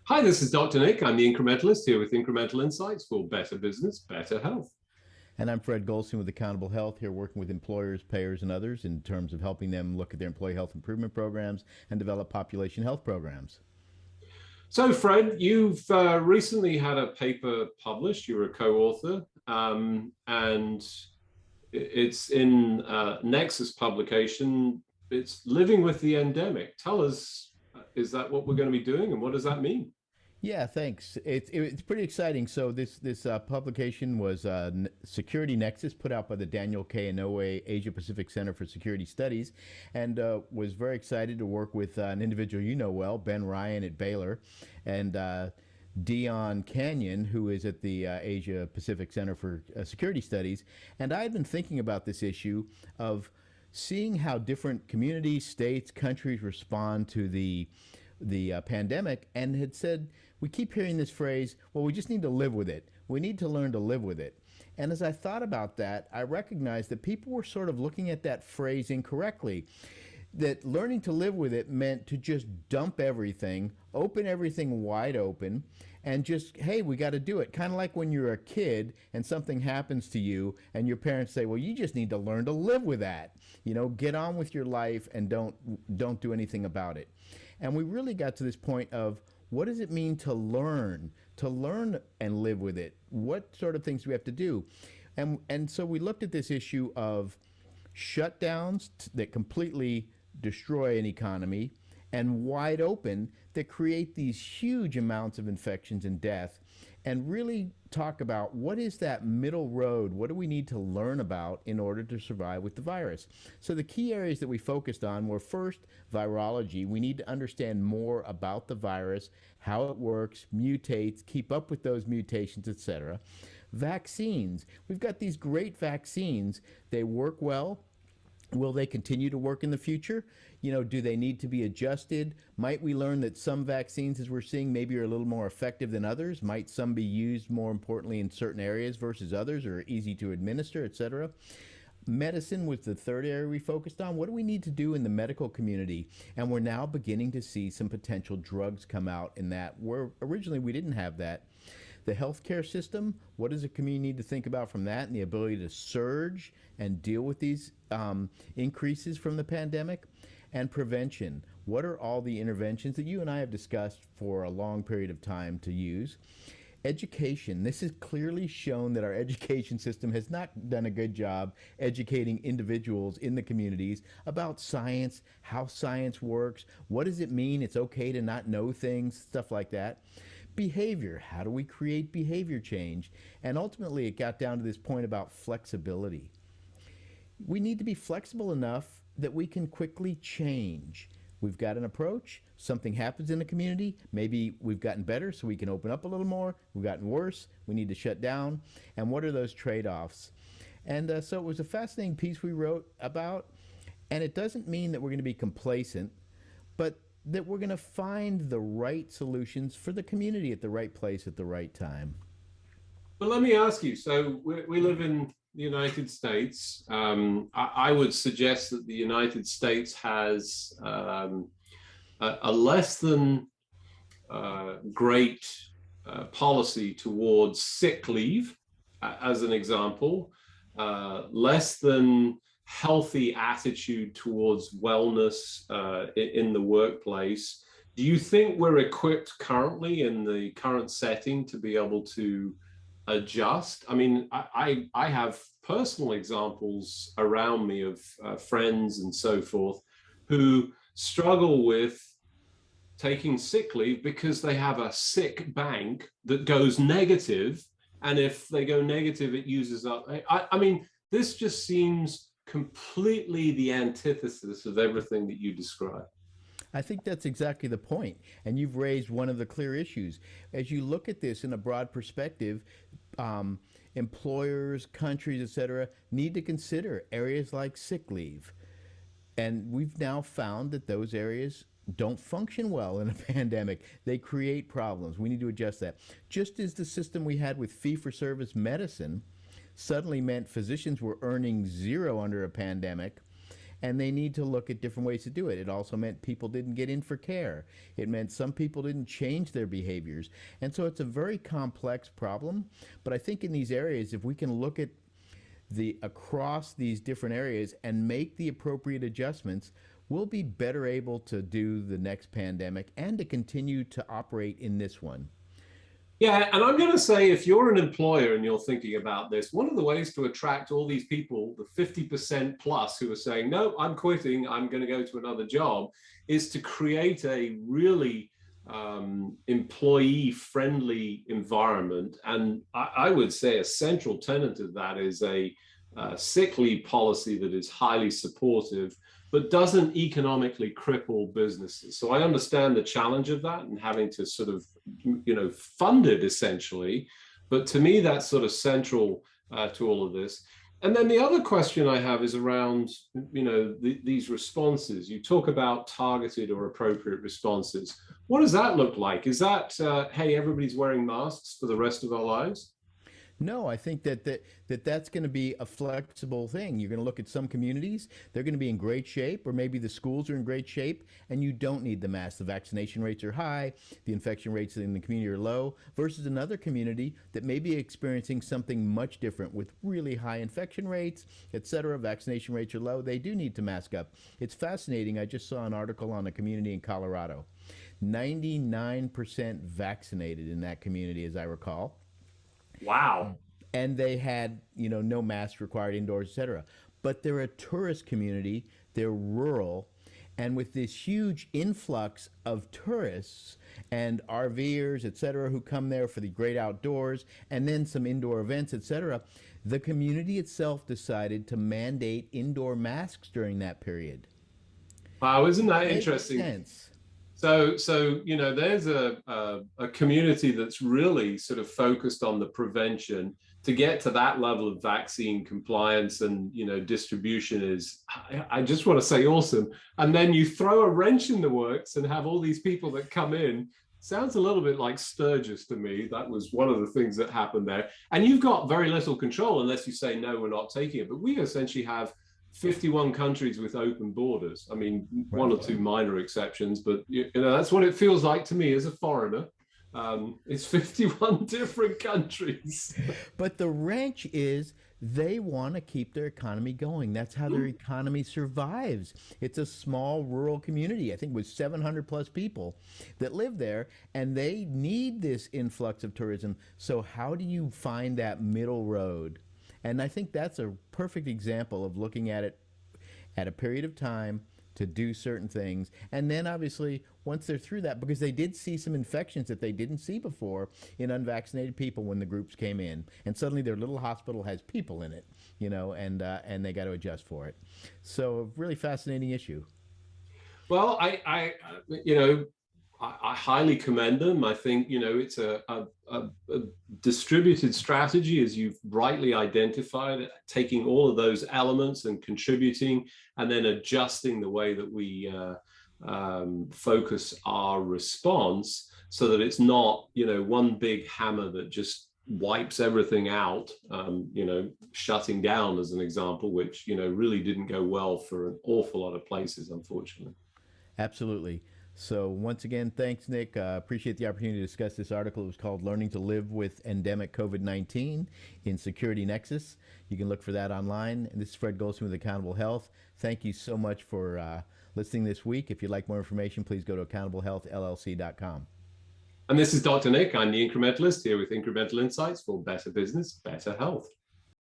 Hi, this is Dr. Nick. I'm the incrementalist here with Incremental Insights for better business, better health. And I'm Fred Goldstein with Accountable Health, here working with employers, payers, and others in terms of helping them look at their employee health improvement programs and develop population health programs. So, Fred, you've recently had a paper published. You're a co-author, and it's in Nexus publication. It's Living with the Endemic. Tell us, is that what we're going to be doing, and what does that mean? Yeah, thanks. It's pretty exciting. So this publication was Security Nexus, put out by the Daniel K. Inouye Asia-Pacific Center for Security Studies, and was very excited to work with an individual you know well, Ben Ryan at Baylor, and Deon Canyon, who is at the Asia Pacific Center for Security Studies. And I had been thinking about this issue of seeing how different communities, states, countries respond to the pandemic, and had said, we keep hearing this phrase, well, we just need to live with it. We need to learn to live with it. And as I thought about that, I recognized that people were sort of looking at that phrase incorrectly. That learning to live with it meant to just dump everything, open everything wide open, and just, hey, we got to do it. Kind of like when you're a kid and something happens to you and your parents say, well, you just need to learn to live with that. You know, get on with your life and don't do anything about it. And we really got to this point of, what does it mean to learn and live with it? What sort of things do we have to do? And so we looked at this issue of shutdowns that completely destroy an economy, and wide open that create these huge amounts of infections and death, and really talk about what is that middle road? What do we need to learn about in order to survive with the virus? So the key areas that we focused on were, first, virology. We need to understand more about the virus, how it works, mutates, keep up with those mutations, etc. Vaccines. We've got these great vaccines. They work well. Will they continue to work in the future? You know, do they need to be adjusted? Might we learn that some vaccines, as we're seeing, maybe are a little more effective than others? Might some be used more importantly in certain areas versus others, or easy to administer, etc.? Medicine was the third area we focused on. What do we need to do in the medical community? And we're now beginning to see some potential drugs come out in that, where originally we didn't have that. The healthcare system, what does the community need to think about from that, and the ability to surge and deal with these increases from the pandemic? And prevention. What are all the interventions that you and I have discussed for a long period of time to use? Education. This has clearly shown that our education system has not done a good job educating individuals in the communities about science, how science works, what does it mean it's okay to not know things, stuff like that. Behavior. How do we create behavior change? And ultimately, it got down to this point about flexibility. We need to be flexible enough that we can quickly change. We've got an approach, something happens in the community, maybe we've gotten better so we can open up a little more, we've gotten worse, we need to shut down, and what are those trade-offs? And so it was a fascinating piece we wrote about, and it doesn't mean that we're going to be complacent, but that we're going to find the right solutions for the community at the right place at the right time. But let me ask you, so we live in the United States. I would suggest that the United States has a less than great policy towards sick leave, as an example, less than healthy attitude towards wellness in the workplace. Do you think we're equipped currently in the current setting to be able to adjust? I mean, I have personal examples around me of friends and so forth who struggle with taking sick leave because they have a sick bank that goes negative, and if they go negative, it uses up. I mean, this just seems completely the antithesis of everything that you described. I think that's exactly the point, and you've raised one of the clear issues. As you look at this in a broad perspective, employers, countries, etc., need to consider areas like sick leave. And we've now found that those areas don't function well in a pandemic. They create problems. We need to adjust that. Just as the system we had with fee-for-service medicine suddenly meant physicians were earning zero under a pandemic, and they need to look at different ways to do it. It also meant people didn't get in for care. It meant some people didn't change their behaviors. And so it's a very complex problem. But I think in these areas, if we can look at across these different areas and make the appropriate adjustments, we'll be better able to do the next pandemic and to continue to operate in this one. Yeah, and I'm going to say if you're an employer and you're thinking about this, one of the ways to attract all these people, the 50% plus who are saying, no, I'm quitting, I'm going to go to another job, is to create a really employee-friendly environment. And I would say a central tenet of that is a sick leave policy that is highly supportive, but doesn't economically cripple businesses. So I understand the challenge of that and having to sort of, fund it essentially. But to me, that's sort of central to all of this. And then the other question I have is around, these responses. You talk about targeted or appropriate responses. What does that look like? Is that, hey, everybody's wearing masks for the rest of our lives? No, I think that's going to be a flexible thing. You're going to look at some communities, they're going to be in great shape, or maybe the schools are in great shape, and you don't need the mask. The vaccination rates are high, the infection rates in the community are low, versus another community that may be experiencing something much different with really high infection rates, et cetera. Vaccination rates are low. They do need to mask up. It's fascinating. I just saw an article on a community in Colorado. 99% vaccinated in that community, as I recall. Wow. And they had, no masks required indoors, et cetera. But they're a tourist community, they're rural, and with this huge influx of tourists and RVers, et cetera, who come there for the great outdoors, and then some indoor events, et cetera, the community itself decided to mandate indoor masks during that period. Wow, isn't that Makes interesting? sense. So there's a community that's really sort of focused on the prevention. To get to that level of vaccine compliance and distribution is, I just want to say, awesome. And then you throw a wrench in the works and have all these people that come in. Sounds a little bit like Sturgis to me. That was one of the things that happened there. And you've got very little control unless you say, no, we're not taking it. But we essentially have 51 countries with open borders. I mean, one or two minor exceptions, but that's what it feels like to me as a foreigner. It's 51 different countries. But the wrench is they want to keep their economy going. That's how their economy survives. It's a small rural community, I think with 700 plus people that live there, and they need this influx of tourism. So how do you find that middle road? And I think that's a perfect example of looking at it at a period of time to do certain things. And then obviously, once they're through that, because they did see some infections that they didn't see before in unvaccinated people when the groups came in. And suddenly their little hospital has people in it, and they got to adjust for it. So a really fascinating issue. Well, I highly commend them. I think, it's a distributed strategy, as you've rightly identified, taking all of those elements and contributing, and then adjusting the way that we focus our response so that it's not, one big hammer that just wipes everything out, shutting down as an example, which, really didn't go well for an awful lot of places, unfortunately. Absolutely. So once again, thanks, Nick. Appreciate the opportunity to discuss this article. It was called Learning to Live with Endemic COVID-19 in Security Nexus. You can look for that online. And this is Fred Goldstein with Accountable Health. Thank you so much for listening this week. If you'd like more information, please go to accountablehealthllc.com. And this is Dr. Nick. I'm the Incrementalist here with Incremental Insights for better business, better health.